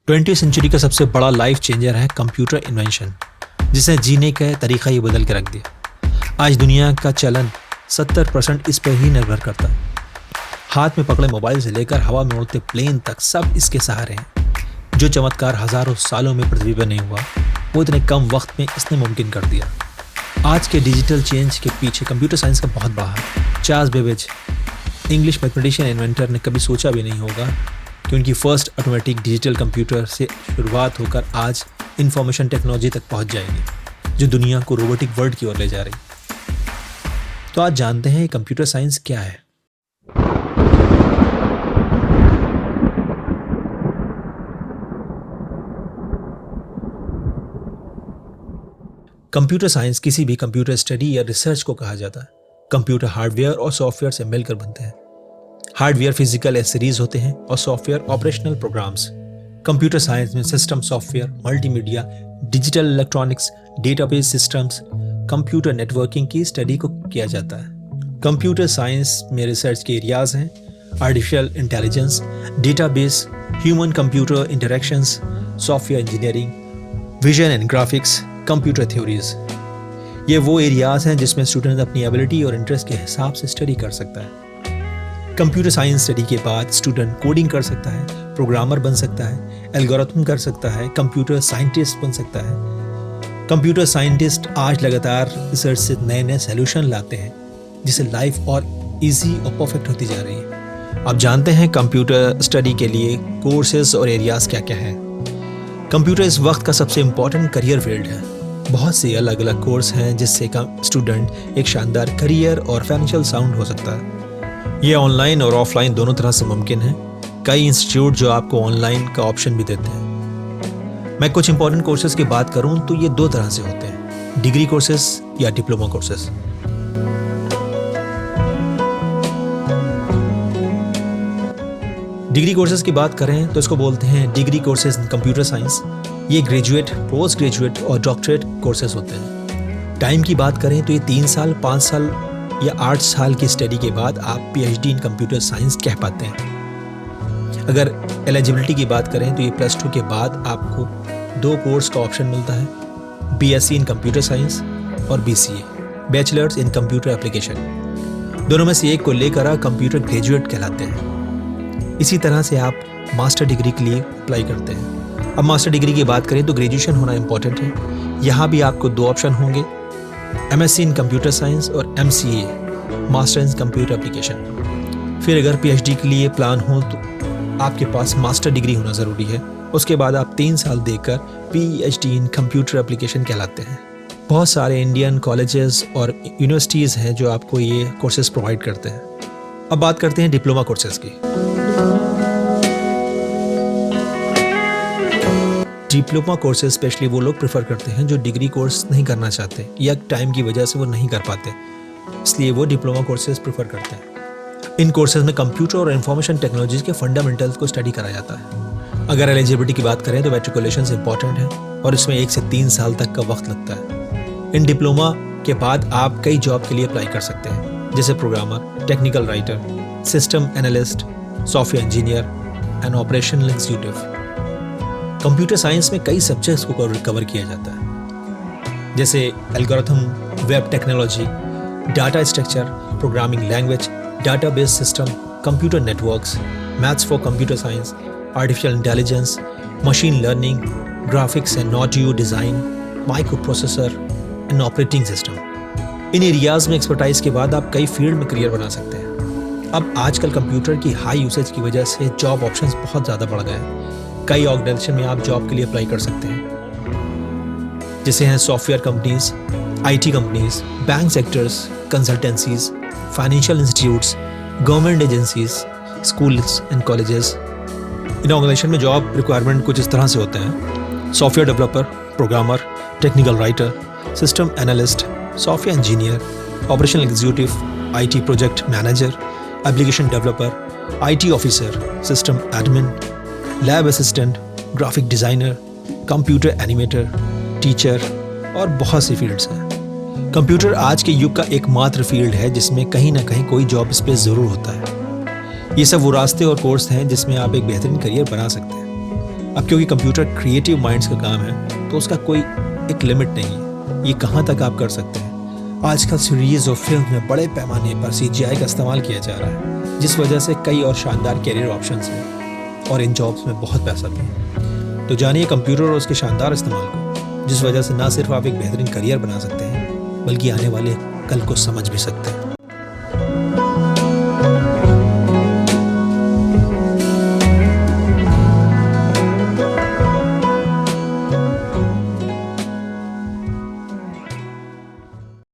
20वीं century का सबसे बड़ा लाइफ चेंजर है कंप्यूटर इन्वेंशन, जिसे जीने का तरीका ही बदल के रख दिया। आज दुनिया का चलन 70% इस पर ही निर्भर करता है। हाथ में पकड़े मोबाइल से लेकर हवा में उड़ते प्लेन तक सब इसके सहारे हैं। जो चमत्कार हजारों सालों में पृथ्वी पर नहीं हुआ, वो इतने कम वक्त में इसने मुमकिन कर दिया। आज के डिजिटल चेंज के पीछे कंप्यूटर साइंस का बहुत बड़ा हाथ। Charles Babbage, English mathematician inventor, ने कभी सोचा भी नहीं होगा कि उनकी फर्स्ट ऑटोमेटिक डिजिटल कंप्यूटर से शुरुआत होकर आज इंफॉर्मेशन टेक्नोलॉजी तक पहुंच जाएगी, जो दुनिया को रोबोटिक वर्ल्ड की ओर ले जा रही। तो आज जानते हैं कंप्यूटर साइंस क्या है। कंप्यूटर साइंस किसी भी कंप्यूटर स्टडी या रिसर्च को कहा जाता है। कंप्यूटर हार्डवेयर और सॉफ्टवेयर से मिलकर बनते हैं। हार्डवेयर फिजिकल एसेसरीज होते हैं और software operational programs. Computer science में system software, multimedia, digital electronics, database systems, computer networking की स्टडी को किया जाता है। कंप्यूटर साइंस में रिसर्च के एरियाज हैं artificial intelligence, database, human computer interactions, software engineering, vision and graphics, computer theories. ये वो एरियाज हैं जिसमें स्टूडेंट अपनी एबिलिटी और इंटरेस्ट के हिसाब से स्टडी कर सकता है। कंप्यूटर साइंस स्टडी के बाद स्टूडेंट कोडिंग कर सकता है, प्रोग्रामर बन सकता है, एल्गोरिथम कर सकता है, कंप्यूटर साइंटिस्ट बन सकता है। कंप्यूटर साइंटिस्ट आज लगातार रिसर्च से नए नए सोल्यूशन लाते हैं, जिससे लाइफ और इजी और परफेक्ट होती जा रही है। अब जानते हैं कंप्यूटर स्टडी के लिए कोर्सेज और एरियाज क्या क्या हैं। कंप्यूटर इस वक्त का सबसे इम्पोर्टेंट करियर फील्ड है। बहुत से अलग अलग कोर्स हैं जिससे स्टूडेंट एक शानदार करियर और फाइनेंशियल साउंड हो सकता है। ये ऑनलाइन और ऑफलाइन दोनों तरह से मुमकिन है। कई इंस्टीट्यूट जो आपको ऑनलाइन का ऑप्शन भी देते हैं। मैं कुछ इंपॉर्टेंट कोर्सेज की बात करूं तो ये दो तरह से होते हैं, डिग्री कोर्सेज या डिप्लोमा कोर्सेज। डिग्री कोर्सेज की बात करें तो इसको बोलते हैं degree courses in computer science. ये ग्रेजुएट, पोस्ट ग्रेजुएट और डॉक्टरेट कोर्सेज होते हैं। टाइम की बात करें तो ये 3 साल, 5 साल या 8 साल की स्टडी के बाद आप PhD इन कंप्यूटर साइंस कह पाते हैं। अगर एलिजिबिलिटी की बात करें तो ये +2 के बाद आपको 2 कोर्स का ऑप्शन मिलता है, BSc इन कंप्यूटर साइंस और BCA, bachelors in computer application. दोनों में से एक को लेकर आप कंप्यूटर ग्रेजुएट कहलाते हैं। इसी तरह से आप मास्टर डिग्री के लिए अप्लाई करते हैं। अब मास्टर डिग्री की बात करें तो ग्रेजुएशन होना इंपॉर्टेंट है। यहाँ भी आपको 2 ऑप्शन होंगे, MSc इन कंप्यूटर साइंस और MCA, master in computer application. फिर अगर PhD के लिए प्लान हो तो आपके पास मास्टर डिग्री होना ज़रूरी है। उसके बाद आप 3 साल देकर PhD इन कंप्यूटर एप्लीकेशन कहलाते हैं। बहुत सारे इंडियन कॉलेजेस और यूनिवर्सिटीज़ हैं जो आपको ये कोर्सेज प्रोवाइड करते हैं। अब बात करते हैं डिप्लोमा कोर्सेज की। डिप्लोमा कोर्सेज स्पेशली वो लोग प्रेफर करते हैं जो डिग्री कोर्स नहीं करना चाहते या टाइम की वजह से वो नहीं कर पाते, इसलिए वो डिप्लोमा कोर्सेज प्रेफर करते हैं। इन कोर्सेज में कंप्यूटर और इंफॉर्मेशन टेक्नोलॉजीज के फंडामेंटल्स को स्टडी कराया जाता है। अगर एलिजिबिलिटी की बात करें तो मैट्रिकुलेशन इंपॉर्टेंट है और इसमें 1 से 3 साल तक का वक्त लगता है। इन डिप्लोमा के बाद आप कई जॉब के लिए अप्लाई कर सकते हैं, जैसे programmer, technical writer, system analyst, software engineer and operational executive. Computer science में कई सब्जेक्ट्स को कवर किया जाता है, जैसे algorithm, web technology, data structure, programming language, database system, computer networks, maths for computer science, artificial intelligence, machine learning, graphics and audio design, micro processor and operating system. In areas में expertise के बाद आप कई field में career बना सकते हैं। अब आजकल कंप्यूटर की हाई यूसेज की वजह से जॉब ऑप्शंस बहुत ज़्यादा बढ़ गए हैं। कई ऑर्गेनाइजेशन में आप जॉब के लिए अप्लाई कर सकते हैं, जैसे हैं software companies, IT companies, bank sectors, consultancies, financial institutes, government agencies, schools and colleges. इन ऑर्गेनाइजेशन में जॉब रिक्वायरमेंट कुछ इस तरह से होते हैं: software developer, programmer, technical writer, system analyst, software engineer, operational executive, IT project manager, application developer, IT officer, system admin, lab assistant, graphic designer, computer animator, teacher और बहुत सी फील्ड्स हैं। कंप्यूटर आज के युग का एकमात्र फील्ड है जिसमें कहीं ना कहीं कोई जॉब स्पेस ज़रूर होता है। ये सब वो रास्ते और कोर्स हैं जिसमें आप एक बेहतरीन करियर बना सकते हैं। अब क्योंकि कंप्यूटर क्रिएटिव माइंड्स का काम है तो उसका कोई एक लिमिट नहीं है, ये कहाँ तक आप कर सकते हैं। आजकल सीरीज और फिल्म में बड़े पैमाने पर CGI का इस्तेमाल किया जा रहा है, जिस वजह से कई और शानदार कैरियर ऑप्शंस हैं और इन जॉब्स में बहुत पैसा भी है। तो जानिए कंप्यूटर और उसके शानदार इस्तेमाल को, जिस वजह से ना सिर्फ आप एक बेहतरीन करियर बना सकते हैं बल्कि आने वाले कल को समझ भी सकते हैं।